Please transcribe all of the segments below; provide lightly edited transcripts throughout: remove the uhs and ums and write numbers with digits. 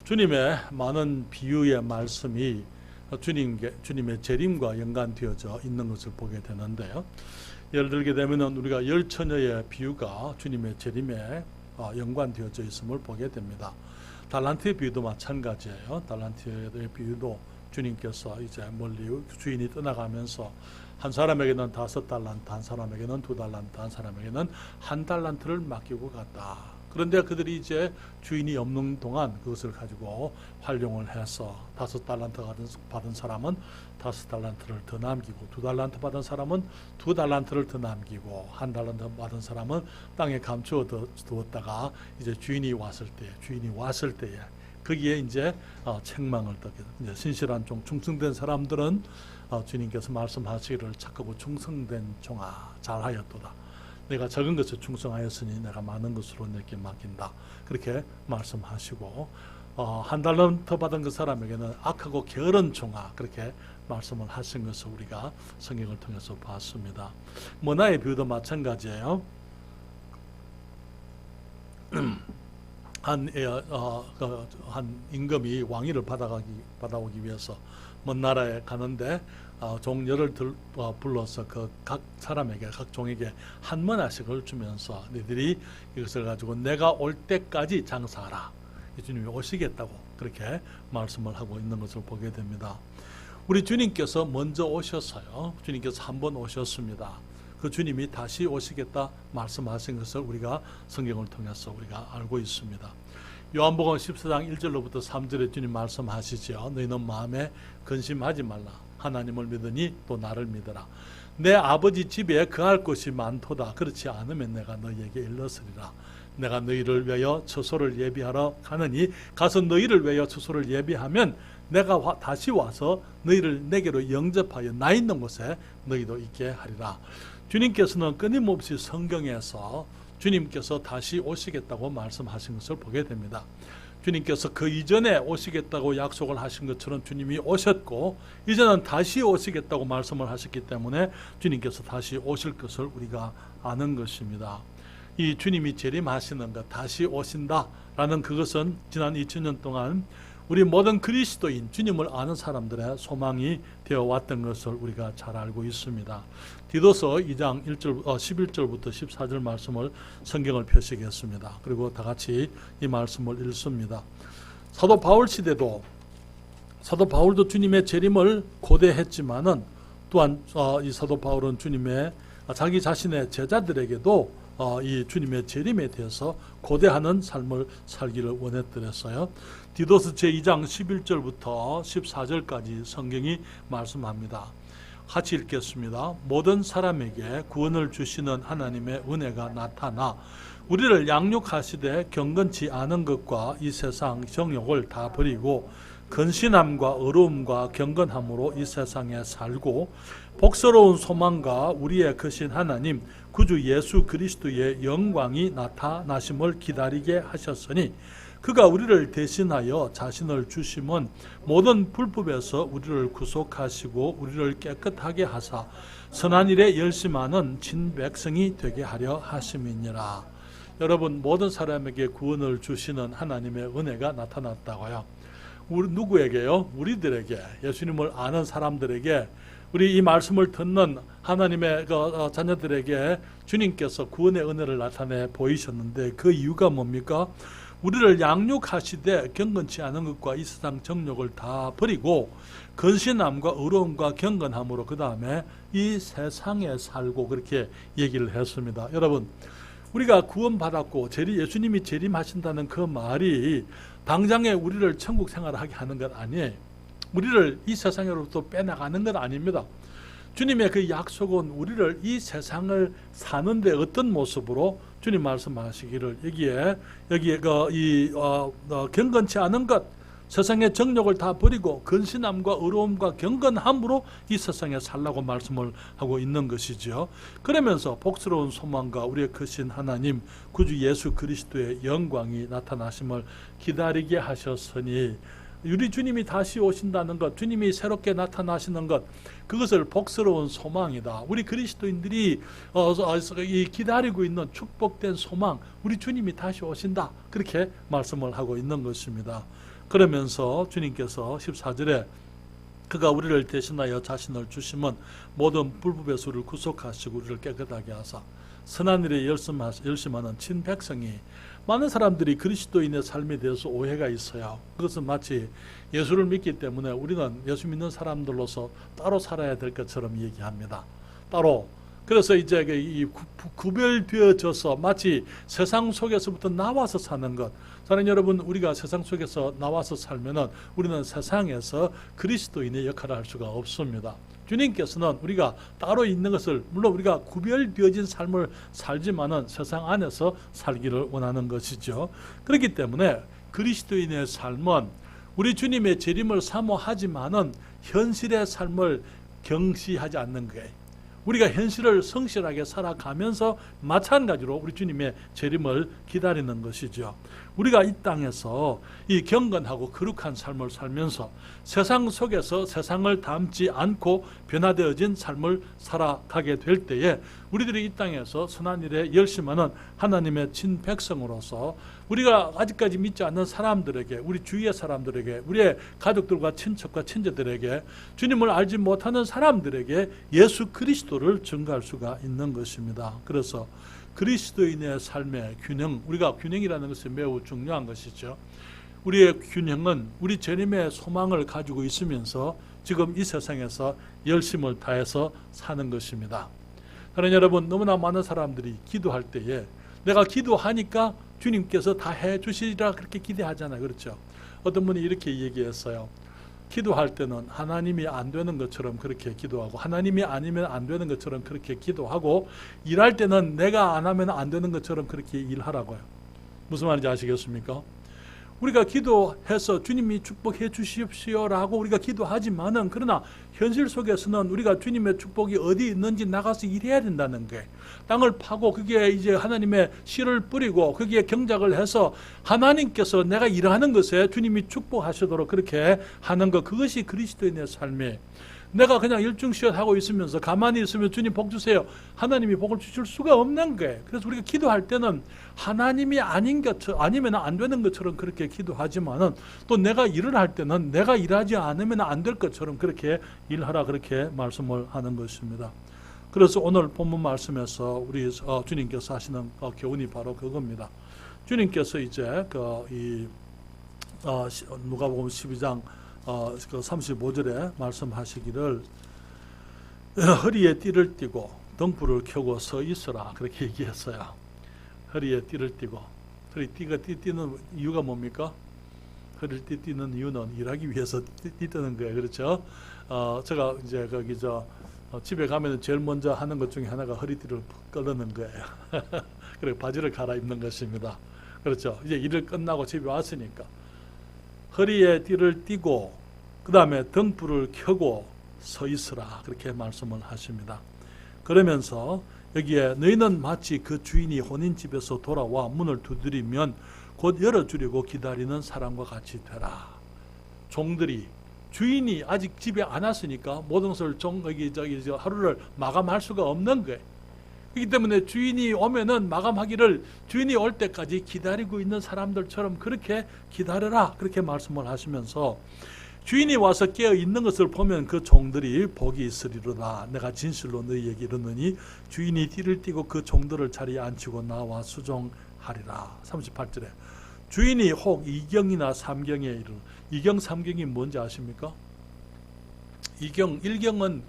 주님의 많은 비유의 말씀이 주님의 재림과 연관되어져 있는 것을 보게 되는데요. 예를 들게 되면 우리가 열 처녀의 비유가 주님의 재림에 연관되어져 있음을 보게 됩니다. 달란트의 비유도 마찬가지예요. 달란트의 비유도 주님께서 이제 멀리 주인이 떠나가면서 한 사람에게는 5달란트, 한 사람에게는 2달란트, 한 사람에게는 1달란트를 맡기고 갔다. 그런데 그들이 이제 주인이 없는 동안 그것을 가지고 활용을 해서 5달란트 받은 사람은 5달란트를 더 남기고, 2달란트 받은 사람은 2달란트를 더 남기고, 1달란트 받은 사람은 땅에 감추어 두었다가 이제 주인이 왔을 때에 거기에 이제 책망을 듣게 됩니다. 이제 신실한 종, 충성된 사람들은 주님께서 말씀하시기를 착하고 충성된 종아, 잘하였도다. 내가 적은 것에 충성하였으니 내가 많은 것으로 내게 맡긴다. 그렇게 말씀하시고, 1달란트 받은 그 사람에게는 악하고 게으른 종아, 그렇게 말씀을 하신 것을 우리가 성경을 통해서 봤습니다. 문화의 비유도 마찬가지예요. 한 임금이 왕위를 받아오기 위해서 먼 나라에 가는데 종녀를 불러서 그 각 사람에게, 각 종에게 한 머나씩을 주면서 너희들이 이것을 가지고 내가 올 때까지 장사하라. 주님이 오시겠다고 그렇게 말씀을 하고 있는 것을 보게 됩니다. 우리 주님께서 먼저 오셨어요. 주님께서 한 번 오셨습니다. 그 주님이 다시 오시겠다 말씀하신 것을 우리가 성경을 통해서 우리가 알고 있습니다. 요한복음 14장 1절로부터 3절에 주님 말씀하시죠. 너희는 마음에 근심하지 말라. 하나님을 믿으니 또 나를 믿어라. 내 아버지 집에 거할 것이 많도다. 그렇지 않으면 내가 너희에게 일렀으리라. 내가 너희를 위하여 처소를 예비하러 가느니 가서 너희를 위하여 처소를 예비하면 내가 다시 와서 너희를 내게로 영접하여 나 있는 곳에 너희도 있게 하리라. 주님께서는 끊임없이 성경에서 주님께서 다시 오시겠다고 말씀하신 것을 보게 됩니다. 주님께서 그 이전에 오시겠다고 약속을 하신 것처럼 주님이 오셨고, 이제는 다시 오시겠다고 말씀을 하셨기 때문에 주님께서 다시 오실 것을 우리가 아는 것입니다. 이 주님이 재림하시는 것, 다시 오신다라는 그것은 지난 2000년 동안 우리 모든 그리스도인, 주님을 아는 사람들의 소망이 되어 왔던 것을 우리가 잘 알고 있습니다. 디도서 2장 11절부터 14절 말씀을 성경을 펴시겠습니다. 그리고 다 같이 이 말씀을 읽습니다. 사도 바울 시대도, 사도 바울도 주님의 재림을 고대했지만은 또한 이 사도 바울은 자기 자신의 제자들에게도 이 주님의 재림에 대해서 고대하는 삶을 살기를 원했더랬어요. 디도스 제2장 11절부터 14절까지 성경이 말씀합니다. 같이 읽겠습니다. 모든 사람에게 구원을 주시는 하나님의 은혜가 나타나 우리를 양육하시되 경건치 않은 것과 이 세상 정욕을 다 버리고 근신함과 의로움과 경건함으로 이 세상에 살고 복스러운 소망과 우리의 크신 하나님 구주 예수 그리스도의 영광이 나타나심을 기다리게 하셨으니 그가 우리를 대신하여 자신을 주심은 모든 불법에서 우리를 구속하시고 우리를 깨끗하게 하사 선한 일에 열심하는 진백성이 되게 하려 하심이니라. 여러분, 모든 사람에게 구원을 주시는 하나님의 은혜가 나타났다고요. 누구에게요? 우리들에게, 예수님을 아는 사람들에게, 우리 이 말씀을 듣는 하나님의 자녀들에게 주님께서 구원의 은혜를 나타내 보이셨는데 그 이유가 뭡니까? 우리를 양육하시되 경건치 않은 것과 이 세상 정욕을 다 버리고 근신함과 의로움과 경건함으로 그 다음에 이 세상에 살고 그렇게 얘기를 했습니다. 여러분, 우리가 구원받았고 예수님이 재림하신다는 그 말이 당장에 우리를 천국 생활하게 하는 것 아니에요. 우리를 이 세상으로부터 빼나가는 건 아닙니다. 주님의 그 약속은 우리를 이 세상을 사는데 어떤 모습으로 주님 말씀하시기를 여기에 경건치 않은 것, 세상의 정욕을 다 버리고 근신함과 의로움과 경건함으로 이 세상에 살라고 말씀을 하고 있는 것이죠. 그러면서 복스러운 소망과 우리의 크신 하나님 구주 예수 그리스도의 영광이 나타나심을 기다리게 하셨으니 우리 주님이 다시 오신다는 것, 주님이 새롭게 나타나시는 것, 그것을 복스러운 소망이다. 우리 그리스도인들이 기다리고 있는 축복된 소망, 우리 주님이 다시 오신다. 그렇게 말씀을 하고 있는 것입니다. 그러면서 주님께서 14절에 그가 우리를 대신하여 자신을 주심은 모든 불법에서 우리를 구속하시고 우리를 깨끗하게 하사 선한 일에 열심하는 친백성이, 많은 사람들이 그리스도인의 삶에 대해서 오해가 있어요. 그것은 마치 예수를 믿기 때문에 우리는 예수 믿는 사람들로서 따로 살아야 될 것처럼 얘기합니다. 따로. 그래서 이제 이 구별되어져서 마치 세상 속에서부터 나와서 사는 것. 사랑하는 여러분, 우리가 세상 속에서 나와서 살면은 우리는 세상에서 그리스도인의 역할을 할 수가 없습니다. 주님께서는 우리가 따로 있는 것을, 물론 우리가 구별되어진 삶을 살지만은 세상 안에서 살기를 원하는 것이죠. 그렇기 때문에 그리스도인의 삶은 우리 주님의 재림을 사모하지만은 현실의 삶을 경시하지 않는 거예요. 우리가 현실을 성실하게 살아가면서 마찬가지로 우리 주님의 재림을 기다리는 것이죠. 우리가 이 땅에서 이 경건하고 거룩한 삶을 살면서 세상 속에서 세상을 닮지 않고 변화되어진 삶을 살아가게 될 때에 우리들이 이 땅에서 선한 일에 열심하는 하나님의 친백성으로서 우리가 아직까지 믿지 않는 사람들에게, 우리 주위의 사람들에게, 우리의 가족들과 친척과 친제들에게, 주님을 알지 못하는 사람들에게 예수 그리스도를 증거할 수가 있는 것입니다. 그래서 그리스도인의 삶의 균형, 우리가 균형이라는 것이 매우 중요한 것이죠. 우리의 균형은 우리 주님의 소망을 가지고 있으면서 지금 이 세상에서 열심을 다해서 사는 것입니다. 그러나 여러분, 너무나 많은 사람들이 기도할 때에 내가 기도하니까 주님께서 다 해주시리라 그렇게 기대하잖아요. 그렇죠? 어떤 분이 이렇게 얘기했어요. 기도할 때는 하나님이 안 되는 것처럼 그렇게 기도하고, 하나님이 아니면 안 되는 것처럼 그렇게 기도하고, 일할 때는 내가 안 하면 안 되는 것처럼 그렇게 일하라고요. 무슨 말인지 아시겠습니까? 우리가 기도해서 주님이 축복해 주십시오라고 우리가 기도하지만은, 그러나 현실 속에서는 우리가 주님의 축복이 어디 있는지 나가서 일해야 된다는 거예요. 땅을 파고 거기에 이제 하나님의 씨를 뿌리고 거기에 경작을 해서 하나님께서 내가 일하는 것에 주님이 축복하시도록 그렇게 하는 것, 그것이 그리스도인의 삶이에요. 내가 그냥 일중시엇 하고 있으면서 가만히 있으면 주님 복 주세요, 하나님이 복을 주실 수가 없는 거예요. 그래서 우리가 기도할 때는 하나님이 아닌 것처럼, 아니면 안 되는 것처럼 그렇게 기도하지만은, 또 내가 일을 할 때는 내가 일하지 않으면 안 될 것처럼 그렇게 일하라, 그렇게 말씀을 하는 것입니다. 그래서 오늘 본문 말씀에서 우리 주님께서 하시는 교훈이 바로 그겁니다. 주님께서 이제 누가복음 12장 35절에 말씀하시기를 허리에 띠를 띠고 등불을 켜고 서 있으라, 그렇게 얘기했어요. 허리에 띠를 띠고, 허리띠가 띠는 이유가 뭡니까? 허리를 띠는 이유는 일하기 위해서 띠는 거예요. 그렇죠? 제가 이제 거기 집에 가면 제일 먼저 하는 것 중에 하나가 허리띠를 끌는 거예요. 그리고 바지를 갈아입는 것입니다. 그렇죠? 이제 일을 끝나고 집에 왔으니까 허리에 띠를 띠고 그 다음에 등불을 켜고 서 있으라, 그렇게 말씀을 하십니다. 그러면서 여기에 너희는 마치 그 주인이 혼인집에서 돌아와 문을 두드리면 곧 열어주려고 기다리는 사람과 같이 되라. 종들이, 주인이 아직 집에 안 왔으니까 모든 것을 하루를 마감할 수가 없는 거예요. 그렇기 때문에 주인이 오면은 마감하기를 주인이 올 때까지 기다리고 있는 사람들처럼 그렇게 기다려라, 그렇게 말씀을 하시면서 주인이 와서 깨어 있는 것을 보면 그 종들이 복이 있으리로다. 내가 진실로 너희에게 이르노니 주인이 띠를 띠고 그 종들을 자리에 앉히고 나와 수종하리라. 38절에 주인이 혹 2경이나 3경에 이르, 2경 3경이 뭔지 아십니까? 2경, 1경은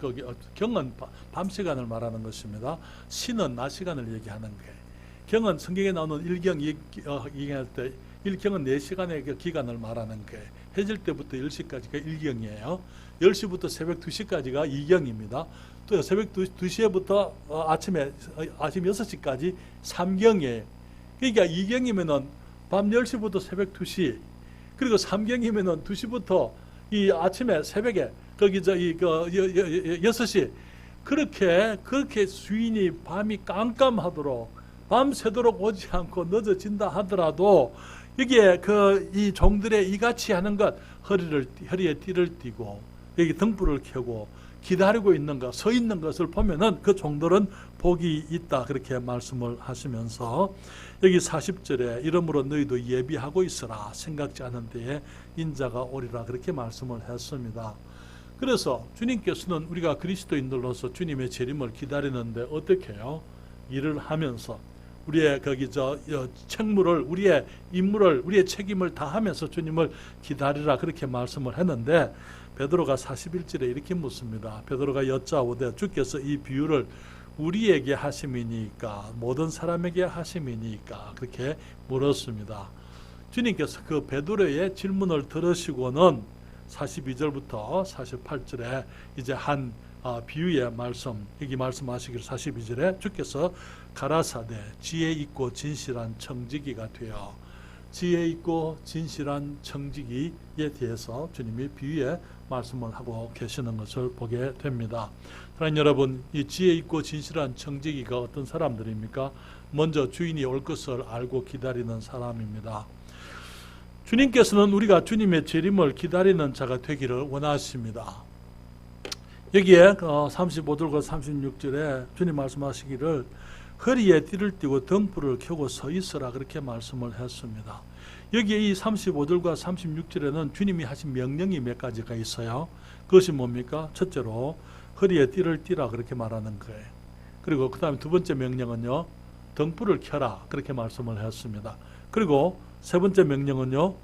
경은 밤 시간을 말하는 것입니다. 시는 낮 시간을 얘기하는 거예요. 경은 성경에 나오는 1경 얘기할 때 1경은 4시간의 기간을 말하는 거예요. 해질 때부터 10시까지가 1경이에요. 10시부터 새벽 2시까지가 2경입니다. 또 새벽 2시부터 아침 6시까지 3경이에요. 그러니까 2경이면은 밤 10시부터 새벽 2시, 그리고 3경이면은 2시부터 이 아침에 새벽에 거기 6시, 그렇게 주인이 밤이 깜깜하도록 밤새도록 오지 않고 늦어진다 하더라도 여기에 이 종들의 이같이 하는 것, 허리에 띠를 띠고 여기 등불을 켜고 기다리고 있는 것, 서 있는 것을 보면은 그 종들은 복이 있다 그렇게 말씀을 하시면서 여기 40절에 이러므로 너희도 예비하고 있으라 생각지 않은 때에 인자가 오리라 그렇게 말씀을 했습니다. 그래서 주님께서는 우리가 그리스도인들로서 주님의 재림을 기다리는데 어떻게 해요? 일을 하면서 우리의 책무를, 우리의 임무를, 우리의 책임을 다하면서 주님을 기다리라 그렇게 말씀을 했는데 베드로가 41절에 이렇게 묻습니다. 베드로가 여짜오되 주께서 이 비유를 우리에게 하심이니까 모든 사람에게 하심이니까 그렇게 물었습니다. 주님께서 그 베드로의 질문을 들으시고는 42절부터 48절에 이제 한 비유의 말씀, 여기 말씀하시기를 42절에 주께서 가라사대 지혜 있고 진실한 청지기가 되어, 지혜 있고 진실한 청지기에 대해서 주님이 비유에 말씀을 하고 계시는 것을 보게 됩니다. 사랑하는 여러분, 이 지혜 있고 진실한 청지기가 어떤 사람들입니까? 먼저 주인이 올 것을 알고 기다리는 사람입니다. 주님께서는 우리가 주님의 재림을 기다리는 자가 되기를 원하십니다. 여기에 35절과 36절에 주님 말씀하시기를 허리에 띠를 띠고 등불을 켜고 서 있으라 그렇게 말씀을 했습니다. 여기에 이 35절과 36절에는 주님이 하신 명령이 몇 가지가 있어요. 그것이 뭡니까? 첫째로 허리에 띠를 띠라 그렇게 말하는 거예요. 그리고 그 다음에 두 번째 명령은요, 등불을 켜라 그렇게 말씀을 했습니다. 그리고 세 번째 명령은요,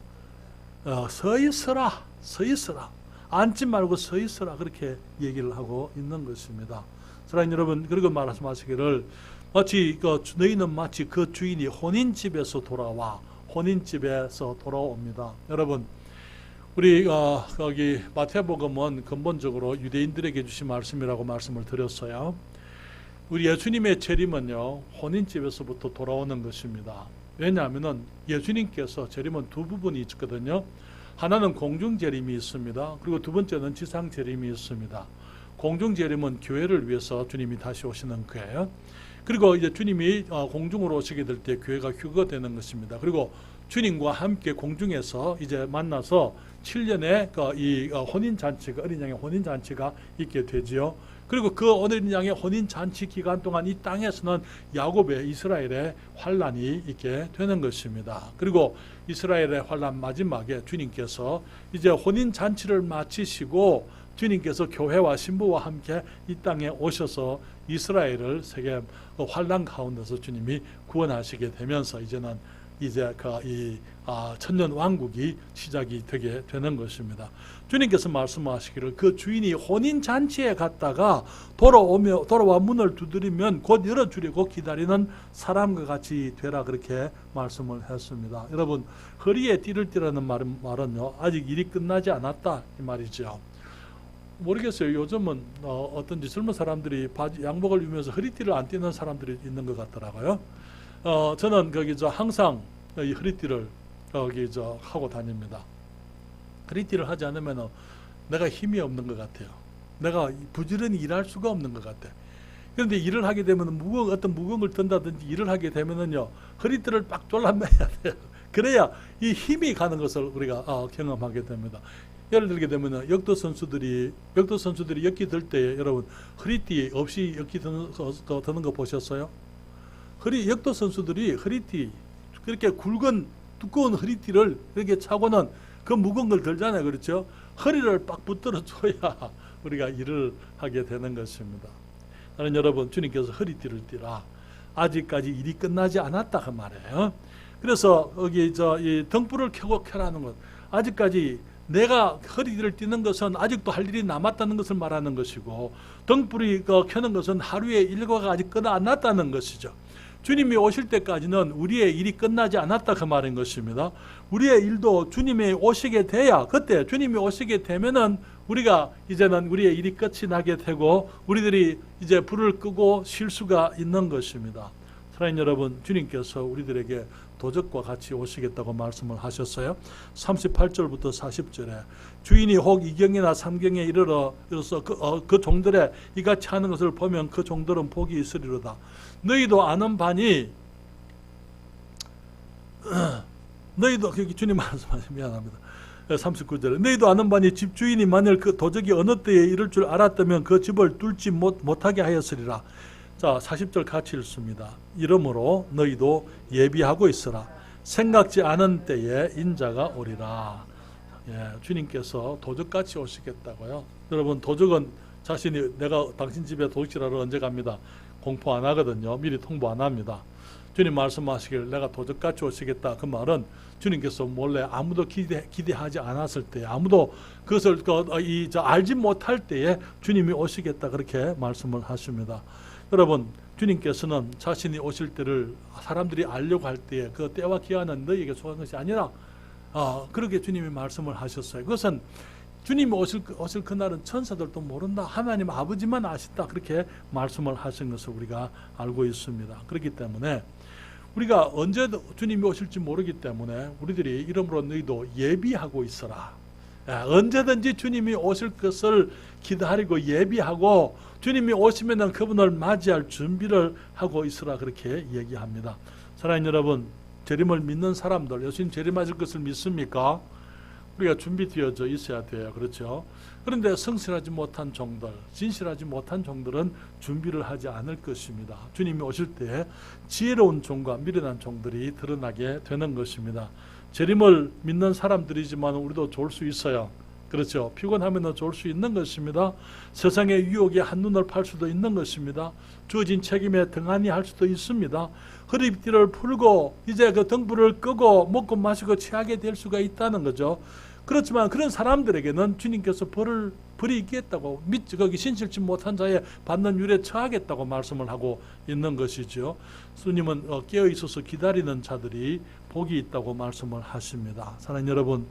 서 있으라, 서 있으라, 앉지 말고 서 있으라 그렇게 얘기를 하고 있는 것입니다. 사랑하는 여러분, 그리고 말씀하시기를 마치 너희는 마치 그 주인이 혼인집에서 돌아와, 혼인집에서 돌아옵니다. 여러분, 우리 여기 마태복음은 근본적으로 유대인들에게 주신 말씀이라고 말씀을 드렸어요. 우리 예수님의 재림은요, 혼인집에서부터 돌아오는 것입니다. 왜냐하면은 예수님께서 재림은 두 부분이 있거든요. 하나는 공중 재림이 있습니다. 그리고 두 번째는 지상 재림이 있습니다. 공중 재림은 교회를 위해서 주님이 다시 오시는 거예요. 그리고 이제 주님이 공중으로 오시게 될 때 교회가 휴거되는 것입니다. 그리고 주님과 함께 공중에서 이제 만나서 7년의 이 혼인 잔치가, 어린 양의 혼인 잔치가 있게 되지요. 그리고 그 어린 양의 혼인 잔치 기간 동안 이 땅에서는 야곱의 이스라엘의 환란이 있게 되는 것입니다. 그리고 이스라엘의 환란 마지막에 주님께서 이제 혼인 잔치를 마치시고 주님께서 교회와 신부와 함께 이 땅에 오셔서 이스라엘을 세계 환란 가운데서 주님이 구원하시게 되면서 이제는 이제 이 천년 왕국이 시작이 되게 되는 것입니다. 주님께서 말씀하시기를 그 주인이 혼인 잔치에 갔다가 돌아와 문을 두드리면 곧 열어주려고 기다리는 사람과 같이 되라 그렇게 말씀을 했습니다. 여러분, 허리에 띠를 띠라는 말은요, 아직 일이 끝나지 않았다 이 말이죠. 모르겠어요. 요즘은 어떤지 젊은 사람들이 양복을 입으면서 허리띠를 안 띠는 사람들이 있는 것 같더라고요. 저는 항상 이 허리띠를 하고 다닙니다. 허리띠를 하지 않으면 내가 힘이 없는 것 같아요. 내가 부지런히 일할 수가 없는 것 같아. 그런데 일을 하게 되면 어떤 무거운 든다든지 일을 하게 되면은요, 허리띠를 빡 졸라매야 돼요. 그래야 이 힘이 가는 것을 우리가 경험하게 됩니다. 예를 들게 되면 역도 선수들이 역기 들 때 여러분 허리띠 없이 역기 드는 거 보셨어요? 역도 선수들이 허리띠 그렇게 굵은 두꺼운 허리띠를 이렇게 차고는 그 무거운 걸 들잖아요, 그렇죠? 허리를 빡 붙들어 줘야 우리가 일을 하게 되는 것입니다. 나는 여러분, 주님께서 허리띠를 띠라. 아직까지 일이 끝나지 않았다 그 말이에요. 그래서 여기 이 등불을 켜라는 것, 아직까지 내가 허리띠를 띠는 것은 아직도 할 일이 남았다는 것을 말하는 것이고, 등불이 켜는 것은 하루의 일과가 아직 끝나 안 났다는 것이죠. 주님이 오실 때까지는 우리의 일이 끝나지 않았다 그 말인 것입니다. 우리의 일도 주님이 오시게 돼야, 그때 주님이 오시게 되면은 우리가 이제는 우리의 일이 끝이 나게 되고 우리들이 이제 불을 끄고 쉴 수가 있는 것입니다. 사랑하는 여러분, 주님께서 우리들에게 도적과 같이 오시겠다고 말씀을 하셨어요. 38절부터 40절에 주인이 혹 2경이나 3경에 이르러서 그 종들의 이같이 하는 것을 보면 그 종들은 복이 있으리로다. 너희도 아는 바니, 너희도 주님 말씀하시면 미안합니다. 39절에 너희도 아는 바니 집주인이 만일 그 도적이 어느 때에 이럴 줄 알았다면 그 집을 뚫지 못하게 하였으리라. 자, 40절 같이 읽습니다. 이러므로 너희도 예비하고 있으라. 생각지 않은 때에 인자가 오리라. 예, 주님께서 도적같이 오시겠다고요. 여러분, 도적은 자신이 내가 당신 집에 도둑질하러 언제 갑니다. 공포 안 하거든요. 미리 통보 안 합니다. 주님 말씀하시길 내가 도적같이 오시겠다. 그 말은 주님께서 몰래 아무도 기대하지 않았을 때, 아무도 그것을 알지 못할 때에 주님이 오시겠다. 그렇게 말씀을 하십니다. 여러분, 주님께서는 자신이 오실 때를 사람들이 알려고 할 때에 그 때와 기한은 너희에게 속한 것이 아니라 그렇게 주님이 말씀을 하셨어요. 그것은 주님이 오실 그날은 천사들도 모른다. 하나님 아버지만 아신다. 그렇게 말씀을 하신 것을 우리가 알고 있습니다. 그렇기 때문에 우리가 언제 주님이 오실지 모르기 때문에 우리들이 이러므로 너희도 예비하고 있어라. 언제든지 주님이 오실 것을 기다리고 예비하고 주님이 오시면 그분을 맞이할 준비를 하고 있으라. 그렇게 얘기합니다. 사랑하는 여러분, 재림을 믿는 사람들, 예수님 재림하실 것을 믿습니까? 우리가 준비되어져 있어야 돼요. 그렇죠? 그런데 성실하지 못한 종들, 진실하지 못한 종들은 준비를 하지 않을 것입니다. 주님이 오실 때 지혜로운 종과 미련한 종들이 드러나게 되는 것입니다. 재림을 믿는 사람들이지만 우리도 좋을 수 있어요. 그렇죠? 피곤하면 좋을 수 있는 것입니다. 세상의 유혹에 한눈을 팔 수도 있는 것입니다. 주어진 책임에 등한히 할 수도 있습니다. 허리띠를 풀고 이제 그 등불을 끄고 먹고 마시고 취하게 될 수가 있다는 거죠. 그렇지만 그런 사람들에게는 주님께서 벌이 있겠다고, 거기 신실치 못한 자에 받는 율에 처하겠다고 말씀을 하고 있는 것이죠. 주님은 깨어 있어서 기다리는 자들이 복이 있다고 말씀을 하십니다. 사랑하는 여러분,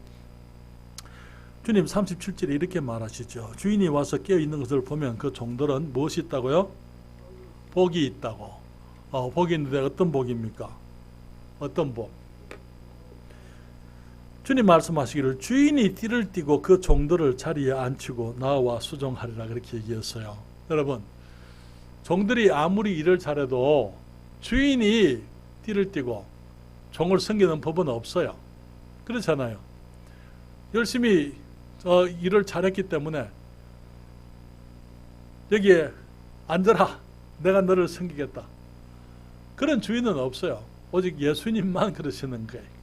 주님 37절에 이렇게 말하시죠. 주인이 와서 깨어 있는 것을 보면 그 종들은 무엇이 있다고요? 복이 있다고. 복이 있는데 어떤 복입니까? 어떤 복? 주님 말씀하시기를 주인이 띠를 띠고 그 종들을 자리에 앉히고 나와 수종하리라. 그렇게 얘기했어요. 여러분, 종들이 아무리 일을 잘해도 주인이 띠를 띠고 종을 섬기는 법은 없어요. 그렇잖아요. 열심히 일을 잘했기 때문에 여기에 앉아라. 내가 너를 섬기겠다. 그런 주인은 없어요. 오직 예수님만 그러시는 거예요.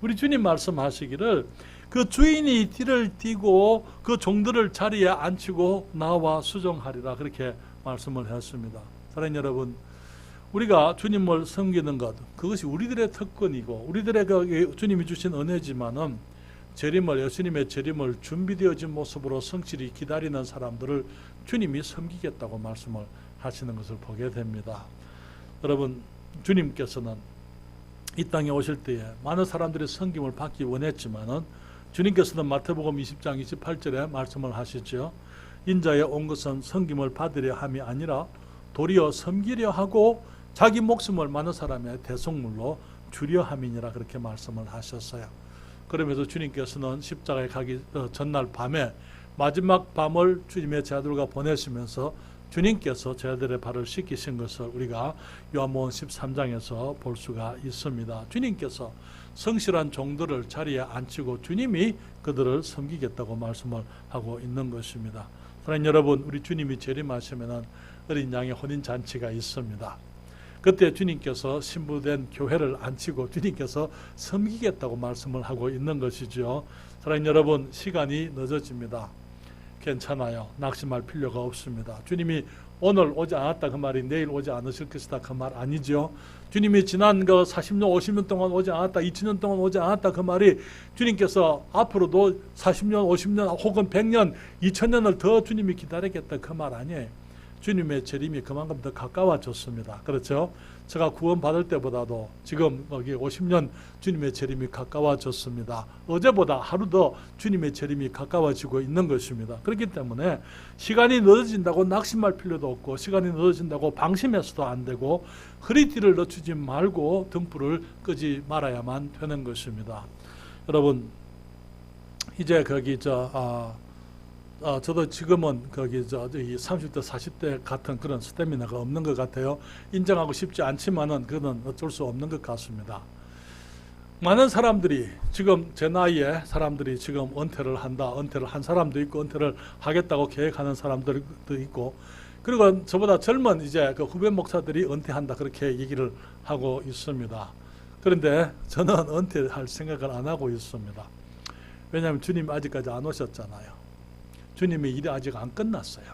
우리 주님 말씀하시기를 그 주인이 띠를 띠고 그 종들을 자리에 앉히고 나와 수종하리라. 그렇게 말씀을 했습니다. 사랑하는 여러분, 우리가 주님을 섬기는 것, 그것이 우리들의 특권이고 우리들의 그 주님이 주신 은혜지만은 예수님의 재림을 준비되어진 모습으로 성실히 기다리는 사람들을 주님이 섬기겠다고 말씀을 하시는 것을 보게 됩니다. 여러분, 주님께서는 이 땅에 오실 때에 많은 사람들이 섬김을 받기 원했지만은 주님께서는 마태복음 20장 28절에 말씀을 하시죠. 인자에 온 것은 섬김을 받으려 함이 아니라 도리어 섬기려 하고 자기 목숨을 많은 사람의 대속물로 주려 함이니라. 그렇게 말씀을 하셨어요. 그러면서 주님께서는 십자가에 가기 전날 밤에 마지막 밤을 주님의 제자들과 보내시면서 주님께서 제자들의 발을 씻기신 것을 우리가 요한복음 13장에서 볼 수가 있습니다. 주님께서 성실한 종들을 자리에 앉히고 주님이 그들을 섬기겠다고 말씀을 하고 있는 것입니다. 사랑하는 여러분, 우리 주님이 재림하시면 어린 양의 혼인잔치가 있습니다. 그때 주님께서 신부된 교회를 앉히고 주님께서 섬기겠다고 말씀을 하고 있는 것이죠. 사랑하는 여러분, 시간이 늦어집니다. 괜찮아요. 낙심할 필요가 없습니다. 주님이 오늘 오지 않았다 그 말이 내일 오지 않으실 것이다 그 말 아니죠. 주님이 지난 40년 50년 동안 오지 않았다, 2000년 동안 오지 않았다 그 말이 주님께서 앞으로도 40년 50년 혹은 100년 2000년을 더 주님이 기다리겠다 그 말 아니에요. 주님의 재림이 그만큼 더 가까워졌습니다. 그렇죠? 제가 구원받을 때보다도 지금 여기 50년 주님의 재림이 가까워졌습니다. 어제보다 하루 더 주님의 재림이 가까워지고 있는 것입니다. 그렇기 때문에 시간이 늦어진다고 낙심할 필요도 없고 시간이 늦어진다고 방심해서도 안 되고 허리띠를 늦추지 말고 등불을 끄지 말아야만 되는 것입니다. 여러분, 이제 저도 지금은 이 30대, 40대 같은 그런 스태미나가 없는 것 같아요. 인정하고 싶지 않지만은 그건 어쩔 수 없는 것 같습니다. 많은 사람들이 지금 제 나이에 사람들이 지금 은퇴를 한다, 은퇴를 한 사람도 있고 은퇴를 하겠다고 계획하는 사람들도 있고, 그리고 저보다 젊은 이제 그 후배 목사들이 은퇴한다 그렇게 얘기를 하고 있습니다. 그런데 저는 은퇴할 생각을 안 하고 있습니다. 왜냐하면 주님 아직까지 안 오셨잖아요. 주님의 일이 아직 안 끝났어요.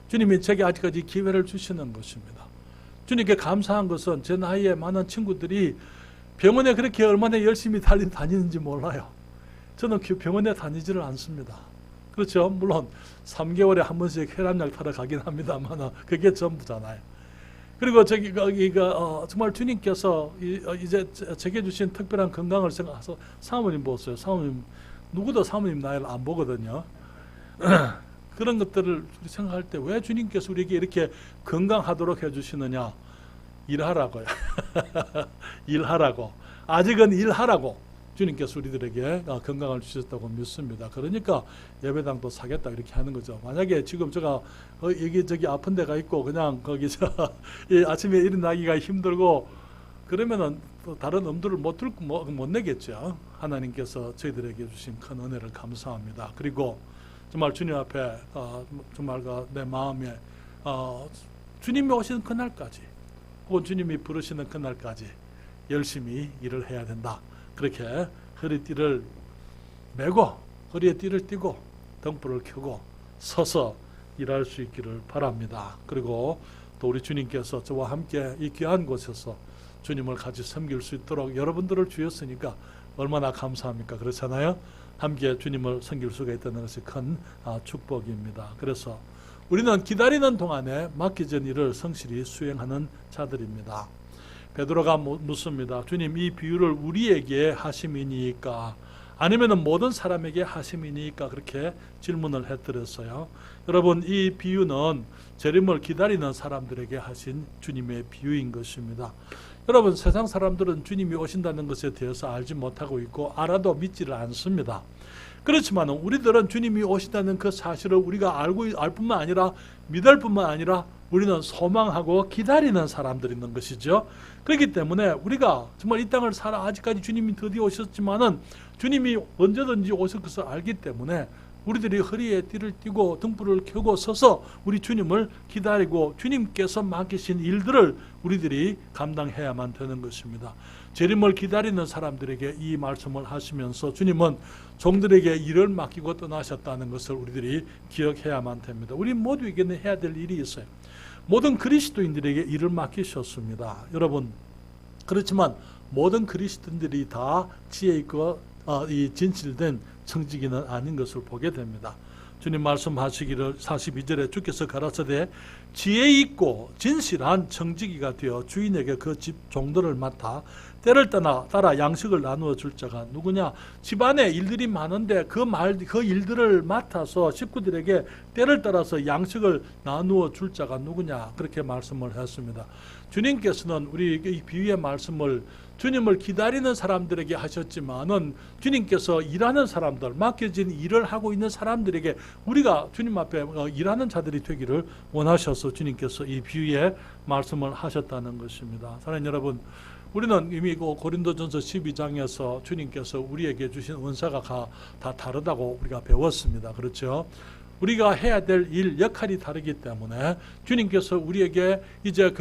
주님이 제게 아직까지 기회를 주시는 것입니다. 주님께 감사한 것은 제 나이에 많은 친구들이 병원에 그렇게 얼마나 열심히 다니는지 몰라요. 저는 병원에 다니지를 않습니다. 그렇죠. 물론 3개월에 한 번씩 혈압약 타러 가긴 합니다만 그게 전부잖아요. 그리고 정말 주님께서 이제 제게 주신 특별한 건강을 생각해서 사모님 보세요. 사모님 누구도 사모님 나이를 안 보거든요. 그런 것들을 생각할 때 왜 주님께서 우리에게 이렇게 건강하도록 해주시느냐? 일하라고요. 일하라고. 아직은 일하라고 주님께서 우리들에게 건강을 주셨다고 믿습니다. 그러니까 예배당도 사겠다 이렇게 하는 거죠. 만약에 지금 제가 여기저기 아픈 데가 있고 그냥 거기서 아침에 일어나기가 힘들고 그러면은 또 다른 엄두를 못 내겠죠. 하나님께서 저희들에게 주신 큰 은혜를 감사합니다. 그리고 정말 주님 앞에 정말 내 마음에 주님이 오시는 그날까지 혹은 주님이 부르시는 그날까지 열심히 일을 해야 된다. 그렇게 허리띠를 메고 허리에 띠를 띠고 등불을 켜고 서서 일할 수 있기를 바랍니다. 그리고 또 우리 주님께서 저와 함께 이 귀한 곳에서 주님을 같이 섬길 수 있도록 여러분들을 주셨으니까 얼마나 감사합니까? 그렇잖아요. 함께 주님을 섬길 수가 있다는 것이 큰 축복입니다. 그래서 우리는 기다리는 동안에 맡겨진 일을 성실히 수행하는 자들입니다. 베드로가 묻습니다. 주님, 이 비유를 우리에게 하심이니까 아니면 모든 사람에게 하심이니까 그렇게 질문을 해드렸어요. 여러분, 이 비유는 재림을 기다리는 사람들에게 하신 주님의 비유인 것입니다. 여러분, 세상 사람들은 주님이 오신다는 것에 대해서 알지 못하고 있고 알아도 믿지를 않습니다. 그렇지만 우리들은 주님이 오신다는 그 사실을 우리가 알 뿐만 아니라 믿을 뿐만 아니라 우리는 소망하고 기다리는 사람들이 있는 것이죠. 그렇기 때문에 우리가 정말 이 땅을 살아 아직까지 주님이 드디어 오셨지만은 주님이 언제든지 오실 것을 알기 때문에 우리들이 허리에 띠를 띠고 등불을 켜고 서서 우리 주님을 기다리고 주님께서 맡기신 일들을 우리들이 감당해야만 되는 것입니다. 재림을 기다리는 사람들에게 이 말씀을 하시면서 주님은 종들에게 일을 맡기고 떠나셨다는 것을 우리들이 기억해야만 됩니다. 우리 모두에게는 해야 될 일이 있어요. 모든 그리스도인들에게 일을 맡기셨습니다. 여러분, 그렇지만 모든 그리스도인들이 다 지혜 있고 이 진실된 청지기는 아닌 것을 보게 됩니다. 주님 말씀하시기를 42절에 주께서 가라사대 지혜 있고 진실한 청지기가 되어 주인에게 그 집 종들을 맡아 때를 따라 양식을 나누어 줄 자가 누구냐? 집안에 일들이 많은데 그 일들을 맡아서 식구들에게 때를 따라서 양식을 나누어 줄 자가 누구냐? 그렇게 말씀을 했습니다. 주님께서는 우리 이 비유의 말씀을 주님을 기다리는 사람들에게 하셨지만은 주님께서 일하는 사람들, 맡겨진 일을 하고 있는 사람들에게 우리가 주님 앞에 일하는 자들이 되기를 원하셔서 주님께서 이 비유의 말씀을 하셨다는 것입니다. 사랑하는 여러분, 우리는 이미 고린도전서 12장에서 주님께서 우리에게 주신 은사가 다 다르다고 우리가 배웠습니다. 그렇죠? 우리가 해야 될 일, 역할이 다르기 때문에 주님께서 우리에게 이제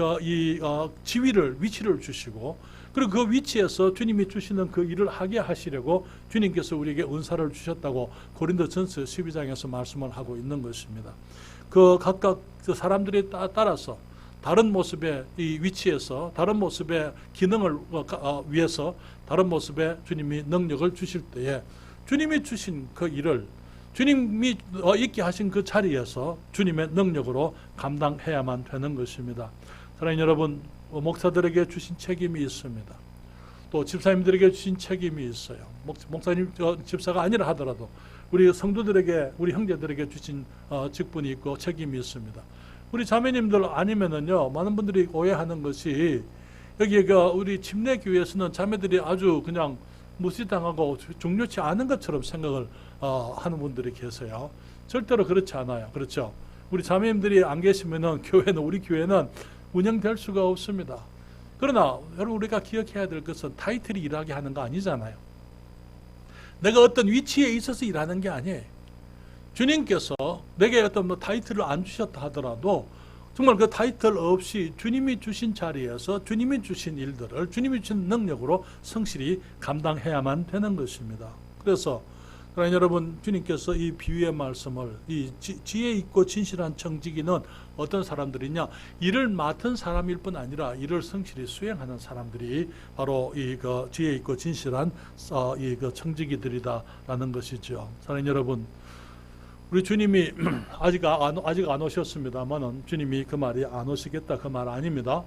지위를, 위치를 주시고 그리고 그 위치에서 주님이 주시는 그 일을 하게 하시려고 주님께서 우리에게 은사를 주셨다고 고린도전서 12장에서 말씀을 하고 있는 것입니다. 그 각각 사람들에 따라서 다른 모습의 이 위치에서 다른 모습의 기능을 위해서 다른 모습의 주님이 능력을 주실 때에 주님이 주신 그 일을 주님이 있게 하신 그 자리에서 주님의 능력으로 감당해야만 되는 것입니다. 사랑하는 여러분, 목사들에게 주신 책임이 있습니다. 또 집사님들에게 주신 책임이 있어요. 목사님, 집사가 아니라 하더라도 우리 성도들에게, 우리 형제들에게 주신 직분이 있고 책임이 있습니다. 우리 자매님들 아니면은요, 많은 분들이 오해하는 것이 여기 우리 침례교회에서는 자매들이 아주 그냥 무시당하고 중요치 않은 것처럼 생각을 하는 분들이 계세요. 절대로 그렇지 않아요. 그렇죠? 우리 자매님들이 안 계시면은 우리 교회는 운영될 수가 없습니다. 그러나 여러분 우리가 기억해야 될 것은 타이틀이 일하게 하는 거 아니잖아요. 내가 어떤 위치에 있어서 일하는 게 아니에요. 주님께서 내게 어떤 타이틀을 안 주셨다 하더라도 정말 그 타이틀 없이 주님이 주신 자리에서 주님이 주신 일들을 주님이 주신 능력으로 성실히 감당해야만 되는 것입니다. 그래서 여러분, 주님께서 이 비유의 말씀을, 이 지혜 있고 진실한 청지기는 어떤 사람들이냐, 일을 맡은 사람일 뿐 아니라 일을 성실히 수행하는 사람들이 바로 이 지혜 있고 진실한 이 청지기들이다라는 것이죠. 사랑하는 여러분, 우리 주님이 아직 안 오셨습니다만은 주님이 그 말이 안 오시겠다 그 말 아닙니다.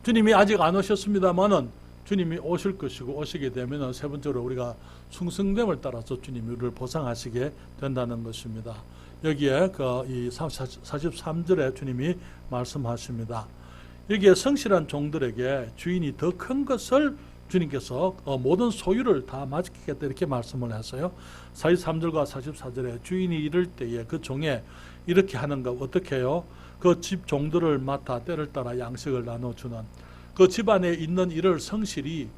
주님이 아직 안 오셨습니다만은 주님이 오실 것이고, 오시게 되면 세 번째로 우리가 충성됨을 따라서 주님이 우리를 보상하시게 된다는 것입니다. 여기에 이 43절에 주님이 말씀하십니다. 여기에 성실한 종들에게 주인이 더 큰 것을 주님께서 모든 소유를 다 맡기겠다 이렇게 말씀을 했어요. 43절과 44절에 주인이 이럴 때에 그 종에 이렇게 하는가, 어떻게 해요? 그 집 종들을 맡아 때를 따라 양식을 나눠주는, 그 집안에 있는 일을 성실히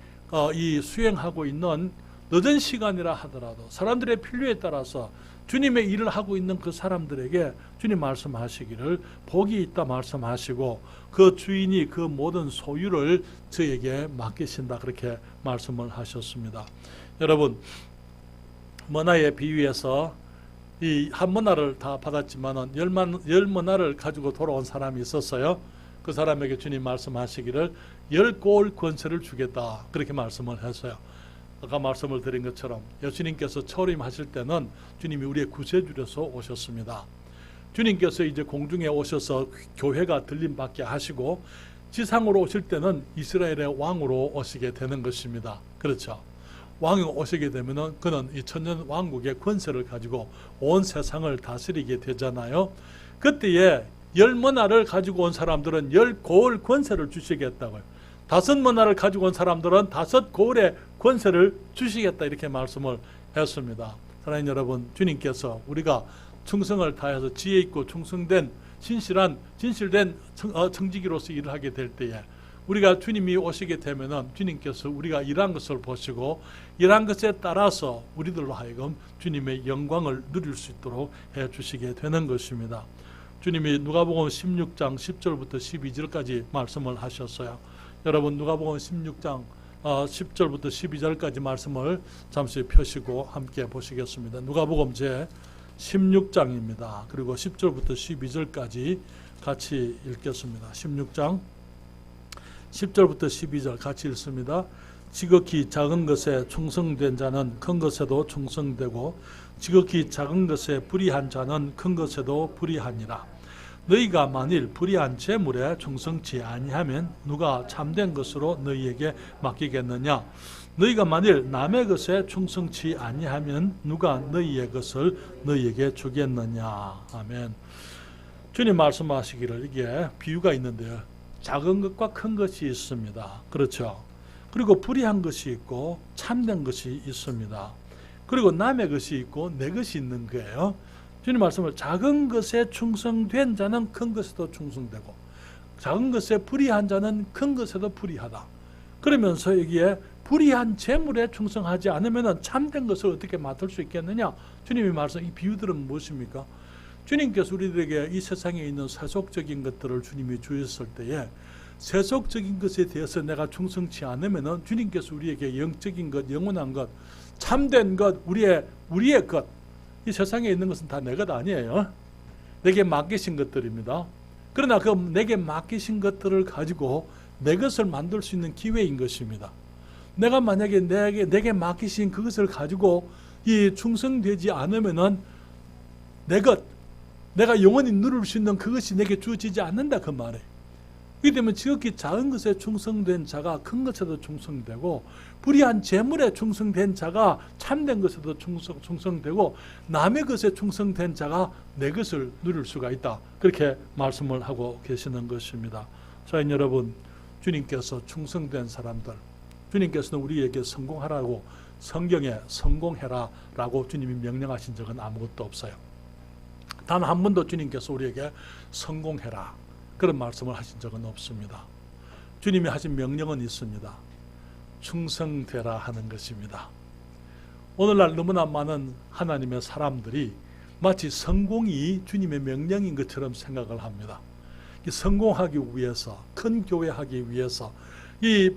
이 수행하고 있는, 늦은 시간이라 하더라도 사람들의 필요에 따라서 주님의 일을 하고 있는 그 사람들에게 주님 말씀하시기를 복이 있다 말씀하시고, 그 주인이 그 모든 소유를 저에게 맡기신다 그렇게 말씀을 하셨습니다. 여러분, 머나의 비유에서 이 한 머나를 다 받았지만은 열 머나를 가지고 돌아온 사람이 있었어요. 그 사람에게 주님 말씀하시기를 10고을 권세를 주겠다 그렇게 말씀을 했어요. 아까 말씀을 드린 것처럼 예수님께서 초림하실 때는 주님이 우리의 구세주로서 오셨습니다. 주님께서 이제 공중에 오셔서 교회가 들림받게 하시고 지상으로 오실 때는 이스라엘의 왕으로 오시게 되는 것입니다. 그렇죠. 왕이 오시게 되면은 그는 이 천년 왕국의 권세를 가지고 온 세상을 다스리게 되잖아요. 그때에 10머나를 가지고 온 사람들은 10고을 권세를 주시겠다고요. 5머나를 가지고 온 사람들은 5고을의 권세를 주시겠다 이렇게 말씀을 했습니다. 사랑하는 여러분, 주님께서 우리가 충성을 다해서 지혜 있고 충성된 진실된 청지기로서 일을 하게 될 때에 우리가 주님이 오시게 되면은 주님께서 우리가 일한 것을 보시고 일한 것에 따라서 우리들로 하여금 주님의 영광을 누릴 수 있도록 해 주시게 되는 것입니다. 주님이 누가복음 16장 10절부터 12절까지 말씀을 하셨어요. 여러분, 누가복음 16장 10절부터 12절까지 말씀을 잠시 펴시고 함께 보시겠습니다. 누가복음 제 16장입니다. 그리고 10절부터 12절까지 같이 읽겠습니다. 16장 10절부터 12절 같이 읽습니다. 지극히 작은 것에 충성된 자는 큰 것에도 충성되고 지극히 작은 것에 불의한 자는 큰 것에도 불의하니라. 너희가 만일 불의한 재물에 충성치 아니하면 누가 참된 것으로 너희에게 맡기겠느냐? 너희가 만일 남의 것에 충성치 아니하면 누가 너희의 것을 너희에게 주겠느냐? 아멘. 주님 말씀하시기를 이게 비유가 있는데요. 작은 것과 큰 것이 있습니다. 그렇죠. 그리고 불의한 것이 있고 참된 것이 있습니다. 그리고 남의 것이 있고 내 것이 있는 거예요. 주님 말씀을 작은 것에 충성된 자는 큰 것에도 충성되고 작은 것에 불의한 자는 큰 것에도 불의하다. 그러면서 여기에 불의한 재물에 충성하지 않으면 참된 것을 어떻게 맡을 수 있겠느냐? 주님이 말씀, 이 비유들은 무엇입니까? 주님께서 우리들에게 이 세상에 있는 세속적인 것들을 주님이 주셨을 때에 세속적인 것에 대해서 내가 충성치 않으면 주님께서 우리에게 영적인 것, 영원한 것, 참된 것, 우리의 것, 이 세상에 있는 것은 다 내 것 아니에요. 내게 맡기신 것들입니다. 그러나 그 내게 맡기신 것들을 가지고 내 것을 만들 수 있는 기회인 것입니다. 내가 만약에 내게 맡기신 그것을 가지고 이 충성되지 않으면은 내 것, 내가 영원히 누릴 수 있는 그것이 내게 주어지지 않는다 그 말이에요. 그렇기 때문에 지극히 작은 것에 충성된 자가 큰 것에도 충성되고 불의한 재물에 충성된 자가 참된 것에도 충성되고 남의 것에 충성된 자가 내 것을 누릴 수가 있다. 그렇게 말씀을 하고 계시는 것입니다. 저희 여러분, 주님께서 충성된 사람들, 주님께서는 우리에게 성공하라고 성경에 성공해라 라고 주님이 명령하신 적은 아무것도 없어요. 단 한 번도 주님께서 우리에게 성공해라 그런 말씀을 하신 적은 없습니다. 주님이 하신 명령은 있습니다. 충성되라 하는 것입니다. 오늘날 너무나 많은 하나님의 사람들이 마치 성공이 주님의 명령인 것처럼 생각을 합니다. 성공하기 위해서, 큰 교회 하기 위해서,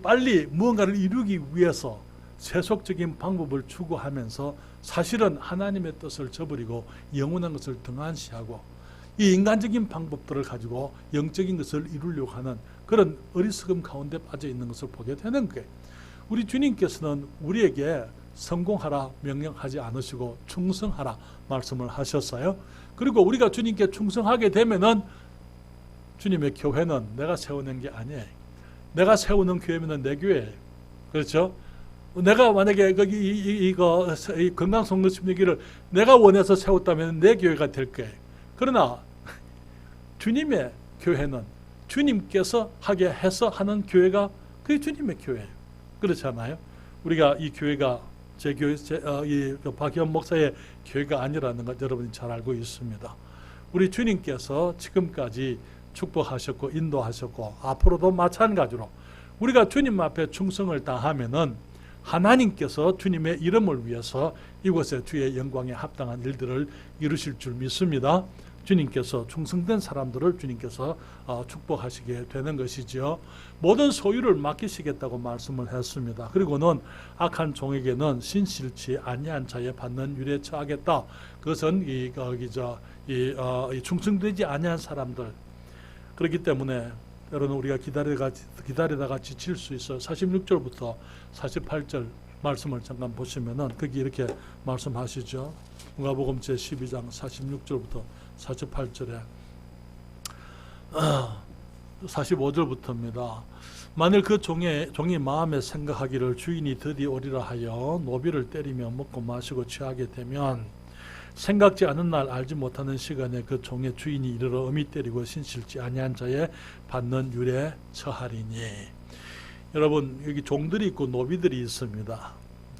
빨리 무언가를 이루기 위해서 세속적인 방법을 추구하면서 사실은 하나님의 뜻을 저버리고 영원한 것을 등한시하고 이 인간적인 방법들을 가지고 영적인 것을 이루려고 하는 그런 어리석음 가운데 빠져 있는 것을 보게 되는 거예요. 우리 주님께서는 우리에게 성공하라 명령하지 않으시고 충성하라 말씀을 하셨어요. 그리고 우리가 주님께 충성하게 되면은 주님의 교회는 내가 세우는 게 아니에요. 내가 세우는 교회면은 내 교회예요. 그렇죠? 내가 만약에 거기 이 건강성도심리기를 내가 원해서 세웠다면 내 교회가 될 거예요. 그러나 주님의 교회는 주님께서 하게 해서 하는 교회가 그게 주님의 교회예요. 그렇잖아요. 우리가 이 교회가 제 교회, 박희원 목사의 교회가 아니라는 것 여러분이 잘 알고 있습니다. 우리 주님께서 지금까지 축복하셨고 인도하셨고 앞으로도 마찬가지로 우리가 주님 앞에 충성을 다하면은 하나님께서 주님의 이름을 위해서 이곳에 주의 영광에 합당한 일들을 이루실 줄 믿습니다. 주님께서 충성된 사람들을 주님께서 축복하시게 되는 것이죠. 모든 소유를 맡기시겠다고 말씀을 했습니다. 그리고는 악한 종에게는 신실치 아니한 자에 받는 유례 처하겠다. 그것은 충성되지 아니한 사람들. 그렇기 때문에 여러분 우리가 기다리다가 지칠 수 있어요. 46절부터 48절 말씀을 잠깐 보시면은 거기 이렇게 말씀하시죠. 누가복음 제12장 46절부터 48절에 45절부터입니다. 만일 그 종이 마음에 생각하기를 주인이 드디어 오리라 하여 노비를 때리며 먹고 마시고 취하게 되면 생각지 않은 날 알지 못하는 시간에 그 종의 주인이 이르러 엄히 때리고 신실지 아니한 자에 받는 유례 처하리니. 여러분 여기 종들이 있고 노비들이 있습니다.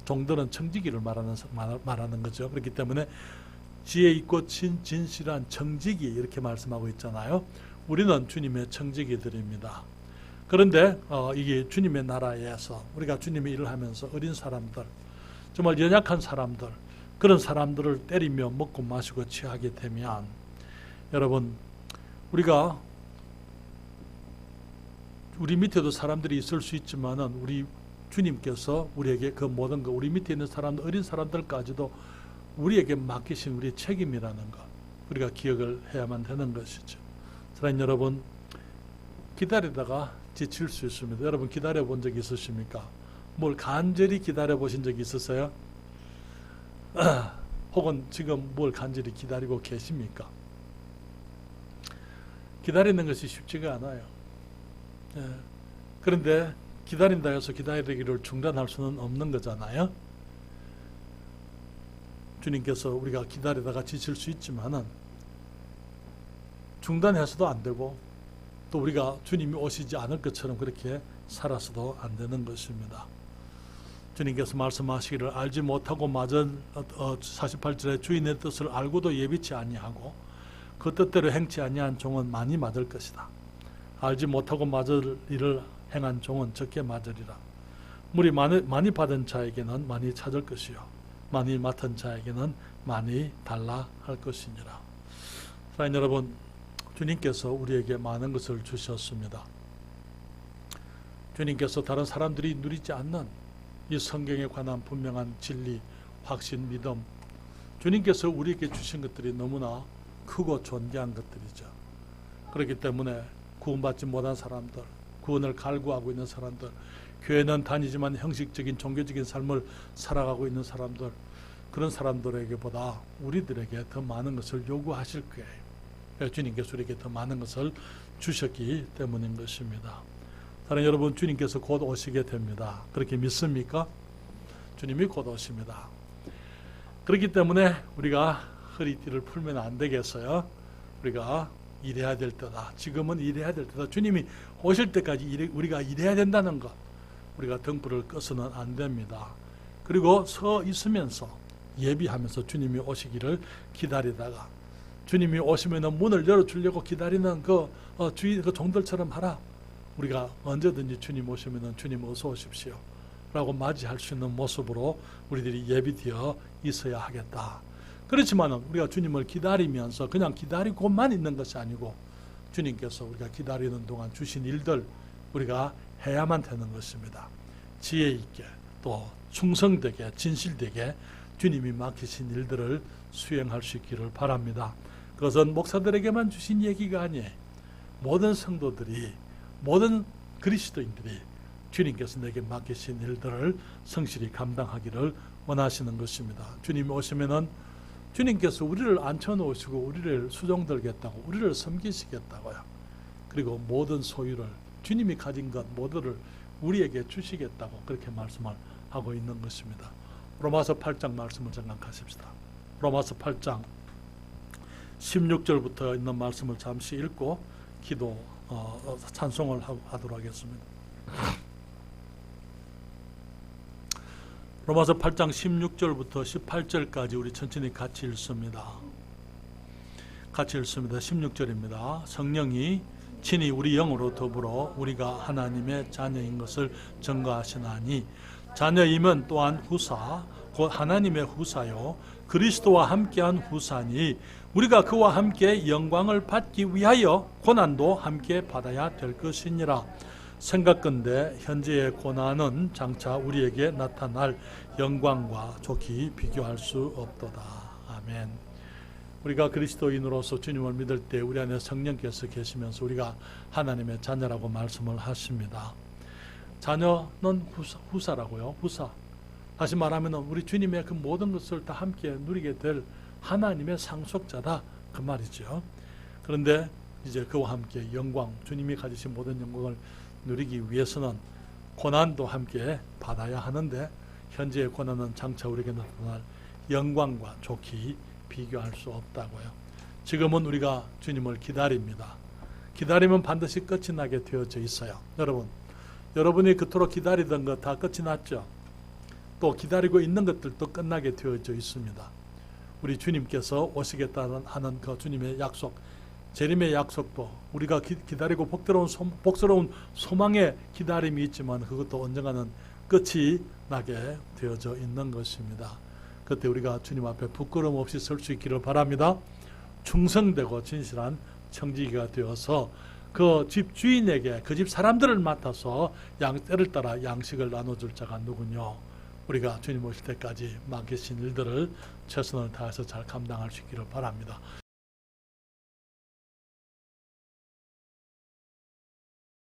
종들은 청지기를 말하는 거죠. 그렇기 때문에 지혜 있고 진실한 청지기 이렇게 말씀하고 있잖아요. 우리는 주님의 청지기들입니다. 그런데 이게 주님의 나라에서 우리가 주님의 일을 하면서 어린 사람들, 정말 연약한 사람들, 그런 사람들을 때리며 먹고 마시고 취하게 되면 여러분 우리 밑에도 사람들이 있을 수 있지만은 우리 주님께서 우리에게 그 모든 것, 우리 밑에 있는 사람들, 어린 사람들까지도 우리에게 맡기신 우리의 책임이라는 것, 우리가 기억을 해야만 되는 것이죠. 사랑하는 여러분, 기다리다가 지칠 수 있습니다. 여러분 기다려 본 적 있으십니까? 뭘 간절히 기다려 보신 적 있으세요? 혹은 지금 뭘 간절히 기다리고 계십니까? 기다리는 것이 쉽지가 않아요. 그런데 기다린다 해서 기다리기를 중단할 수는 없는 거잖아요. 주님께서 우리가 기다리다가 지칠 수 있지만은 중단해서도 안 되고 또 우리가 주님이 오시지 않을 것처럼 그렇게 살아서도 안 되는 것입니다. 주님께서 말씀하시기를 알지 못하고 맞은 48절에 주인의 뜻을 알고도 예비치 아니하고 그 뜻대로 행치 아니한 종은 많이 맞을 것이다. 알지 못하고 맞을 일을 행한 종은 적게 맞으리라. 물이 많이 받은 자에게는 많이 찾을 것이요 많이 맡은 자에게는 많이 달라 할 것이니라. 사랑하는 여러분, 주님께서 우리에게 많은 것을 주셨습니다. 주님께서 다른 사람들이 누리지 않는 이 성경에 관한 분명한 진리, 확신, 믿음, 주님께서 우리에게 주신 것들이 너무나 크고 존귀한 것들이죠. 그렇기 때문에 구원받지 못한 사람들, 구원을 갈구하고 있는 사람들, 교회는 다니지만 형식적인 종교적인 삶을 살아가고 있는 사람들, 그런 사람들에게보다 우리들에게 더 많은 것을 요구하실 거예요. 주님께서 우리에게 더 많은 것을 주셨기 때문인 것입니다. 사랑하는 여러분, 주님께서 곧 오시게 됩니다. 그렇게 믿습니까? 주님이 곧 오십니다. 그렇기 때문에 우리가 허리띠를 풀면 안 되겠어요. 우리가 일해야 될 때다. 지금은 일해야 될 때다. 주님이 오실 때까지 우리가 일해야 된다는 것. 우리가 등불을 꺼서는 안 됩니다. 그리고 서 있으면서 예비하면서 주님이 오시기를 기다리다가 주님이 오시면 문을 열어주려고 기다리는 그 종들처럼 하라. 우리가 언제든지 주님 오시면은 주님 어서 오십시오 라고 맞이할 수 있는 모습으로 우리들이 예비되어 있어야 하겠다. 그렇지만 우리가 주님을 기다리면서 그냥 기다리고만 있는 것이 아니고 주님께서 우리가 기다리는 동안 주신 일들 우리가 해야만 되는 것입니다. 지혜 있게 또 충성되게 진실되게 주님이 맡기신 일들을 수행할 수 있기를 바랍니다. 그것은 목사들에게만 주신 얘기가 아니에요. 모든 성도들이 모든 그리스도인들이 주님께서 내게 맡기신 일들을 성실히 감당하기를 원하시는 것입니다. 주님이 오시면은 주님께서 우리를 앉혀놓으시고 우리를 수종들겠다고 우리를 섬기시겠다고요. 그리고 모든 소유를 주님이 가진 것 모두를 우리에게 주시겠다고 그렇게 말씀을 하고 있는 것입니다. 로마서 8장 말씀을 생각하십시다. 로마서 8장 16절부터 있는 말씀을 잠시 읽고 기도 찬송을 하도록 하겠습니다. 로마서 8장 16절부터 18절까지 우리 천천히 같이 읽습니다. 같이 읽습니다. 16절입니다. 성령이 친히 우리 영으로 더불어 우리가 하나님의 자녀인 것을 증거하시나니 자녀임은 또한 후사 곧 하나님의 후사요 그리스도와 함께한 후사니 우리가 그와 함께 영광을 받기 위하여 고난도 함께 받아야 될 것이니라. 생각건대 현재의 고난은 장차 우리에게 나타날 영광과 좋게 비교할 수 없도다. 아멘. 우리가 그리스도인으로서 주님을 믿을 때 우리 안에 성령께서 계시면서 우리가 하나님의 자녀라고 말씀을 하십니다. 자녀는 후사라고요. 후사. 다시 말하면 우리 주님의 그 모든 것을 다 함께 누리게 될 하나님의 상속자다 그 말이죠. 그런데 이제 그와 함께 영광, 주님이 가지신 모든 영광을 누리기 위해서는 고난도 함께 받아야 하는데 현재의 고난은 장차 우리에게 나타날 영광과 좋게 비교할 수 없다고요. 지금은 우리가 주님을 기다립니다. 기다리면 반드시 끝이 나게 되어져 있어요. 여러분이 그토록 기다리던 것 다 끝이 났죠. 또 기다리고 있는 것들도 끝나게 되어져 있습니다. 우리 주님께서 오시겠다는 하는 그 주님의 약속, 재림의 약속도 우리가 기다리고 복스러운 소망의 기다림이 있지만 그것도 언젠가는 끝이 나게 되어져 있는 것입니다. 그때 우리가 주님 앞에 부끄러움 없이 설 수 있기를 바랍니다. 충성되고 진실한 청지기가 되어서 그 집 주인에게 그 집 사람들을 맡아서 때를 따라 양식을 나눠줄 자가 누구뇨? 우리가 주님 오실 때까지 맡기신 일들을 최선을 다해서 잘 감당할 수 있기를 바랍니다.